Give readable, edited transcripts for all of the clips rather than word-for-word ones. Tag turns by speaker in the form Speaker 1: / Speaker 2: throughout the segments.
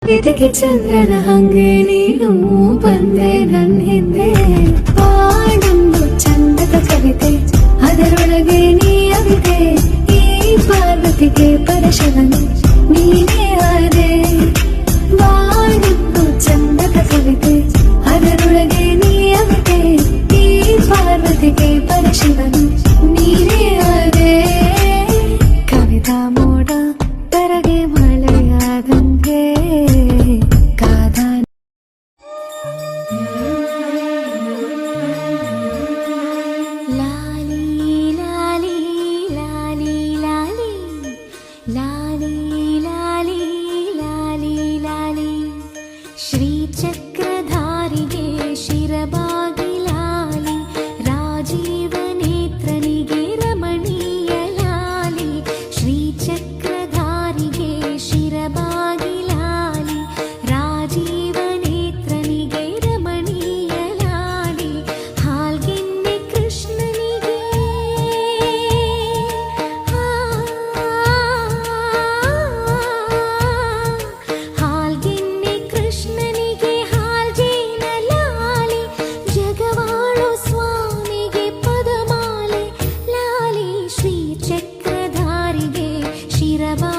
Speaker 1: ಇದಕ್ಕೆ ಚಂದ್ರನ ಹಂಗೆ ನೀನು ಬಂದೆ ನನ್ನ ಹಿಂದೆ ಪಾಡೊಂದು ಚಂದದ ಕವಿತೆ ಅದರೊಳಗೆ ನೀ ಅವಿದೆ ಈ ಪಾರ್ವತಿಗೆ ಪರಶವನು ನೀನೇ ಆದೆ ಪಾಡೊಂದು ಚಂದದ ಕವಿತೆ ಅದರೊಳಗೆ ನೀ ಅವಿದೆ ಈ ಪಾರ್ವತಿಗೆ ಪರಶವನು ನೀನೇ ಆದೆ ಕವಿತಾ ಮೋಡ ತರಗೆ ಮಳೆಯಾದಂಗೆ
Speaker 2: ಶ್ರೀಚಕ್ರಧಾರಿಗೆ ಶಿರಬಾಗಿ ಲಾಲಿ ರಾಜೀವ ನೇತ್ರನಿಗೆ ರಮಣೀಯ ಲಾಲಿ ಶ್ರೀಚಕ್ರಧಾರಿಗೆ ಶಿರಬಾಗಿ ಲಾಲಿ ರಾಜೀವ ನೇತ್ರನಿಗೆ ರಮಣೀಯ ಲಾಲಿ ಹಾಲ್ಗೆನ್ನೆ ಕೃಷ್ಣನಿಗೆ ಹಾಲ್ಗೆನ್ನೆ ಕೃಷ್ಣನಿಗೆ ಹಾಲ್ಜೇನ ಲಾಲಿ ಜಗವಾಳು ಸ್ವಾಮಿಗೆ ಪದಮಾಲೆ ಲಾಲಿ ಶ್ರೀಚಕ್ರಧಾರಿಗೆ ಶಿರಬಾ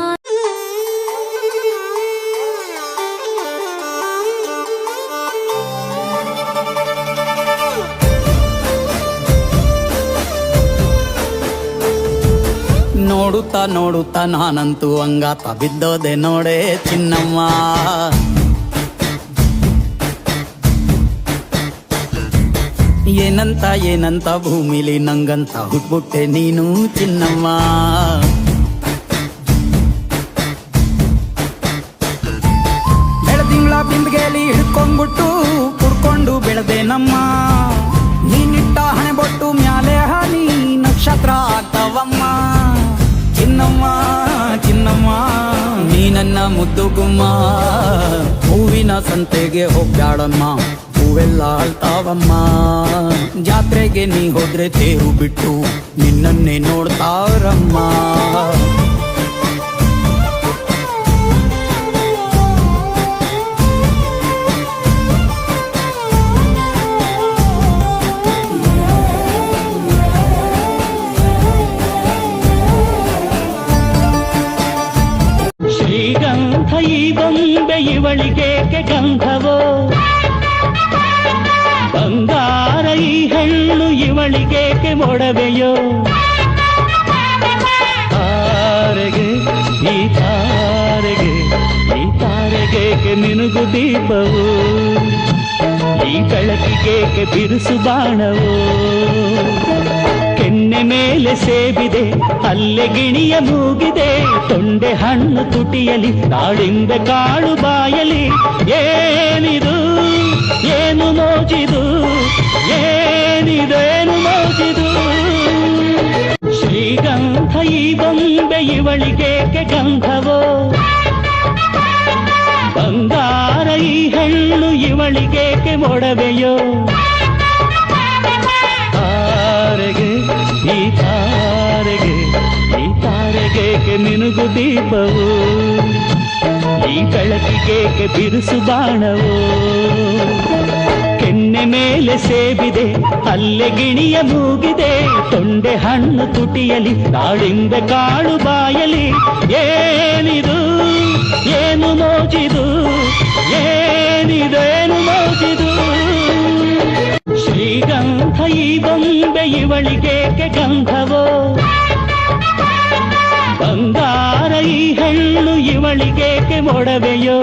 Speaker 3: ನೋಡುತ್ತಾ ನೋಡುತ್ತಾ ನಾನಂತೂ ಅಂಗಾತ ಬಿದ್ದೋದೆ ನೋಡೆ ಚಿನ್ನಮ್ಮ ಏನಂತ ಏನಂತ ಭೂಮಿಲಿ ನಂಗಂತ ಹುಟ್ಬಿಟ್ಟೆ ನೀನು ಚಿನ್ನಮ್ಮ ಬೆಳದಿಂಗಳ ಬಿಂದಿಗೆಯಲ್ಲಿ ಹಿಡ್ಕೊಂಡ್ಬಿಟ್ಟು ಕುಡ್ಕೊಂಡು ಬೆಳೆದೆ ನಮ್ಮ ನೀನಿಟ್ಟ ಹಣೆ ಬೊಟ್ಟು ಮ್ಯಾಲೆ ಹನಿ ನಕ್ಷತ್ರ ಆಗ್ತಾವಮ್ಮ ಚಿನ್ನಮ್ಮ ಚಿನ್ನಮ್ಮ ನೀ ನನ್ನ ಮುದ್ದು ಗುಮ್ಮ ಹೂವಿನ ಸಂತೆಗೆ ಹೋಗ್ಯಾಡಮ್ಮ ಹೂವೆಲ್ಲ ಅಳ್ತಾವಮ್ಮ ಜಾತ್ರೆಗೆ ನೀ ಹೋದ್ರೆ ತೇರು ಬಿಟ್ಟು ನಿನ್ನನ್ನೇ ನೋಡ್ತಾರಮ್ಮ
Speaker 4: ಶ್ರೀಗಂಧ ಈ ಬೊಂಬೆ ಇವಳಿಗೇಕೆ ಗಂಧವೋ ಬಂಗಾರ ಈ ಹೆಣ್ಣು ಇವಳಿಗೇಕೆ ಮೊಡವೆಯೋ ತಾರೆಗೆ ಈ ತಾರೆಗೇಕೆ ಮಿನುಗು ದೀಪವು ಈ ಬೆಳಕಿಗೇಕೆ ಬಿರುಸು ಬಾಣವೋ ಕೆನ್ನೆ ಮೇಲೆ ಸೇಬಿದೆ ಅಲ್ಲೆ ಗಿಣಿಯ ಮೂಗಿದೆ ತೊಂಡೆ ಹಣ್ಣು ತುಟಿಯಲಿ ದಾಳಿಂಬೆ ಕಾಳು ಬಾಯಲಿ ಏನಿದು ಏನು ಮೋಜಿದು ಏನಿದೇನು ಮೋಜಿದು ಶ್ರೀಗಂಧ ಈ ಬೊಂಬೆ ಇವಳಿಗೇಕೆ ಗಂಧವೋ ಬಂಗಾರ ಈ ಹೆಣ್ಣು ಇವಳಿಗೇಕೆ ಮೊಡವೆಯೋ ತಾರೆಗೆ ಈ ತಾರೆಗೇಕೆ ಮಿನುಗು ದೀಪವು ಈ ಬೆಳಕಿಗೇಕೆ ಬಿರುಸು ಬಾಣವೋ ಕೆನ್ನೆ ಮೇಲೆ ಸೇಬಿದೆ ಅಲ್ಲೆ ಗಿಣಿಯ ಮೂಗಿದೆ ತೊಂಡೆ ಹಣ್ಣು ತುಟಿಯಲಿ ದಾಳಿಂಬೆ ಕಾಳು ಬಾಯಲಿ ಏನಿದು ಏನು ಮೋಜಿದು ಏನಿದೇನು ಮೋಜಿದು ಶ್ರೀಗಂಧ ಈ ಬೊಂಬೆ ಇವಳಿಗೇಕೆ ಗಂಧವೋ ಬಂಗಾರ ಈ ಹೆಣ್ಣು ಇವಳಿಗೇಕೆ ಮೊಡವೆಯೋ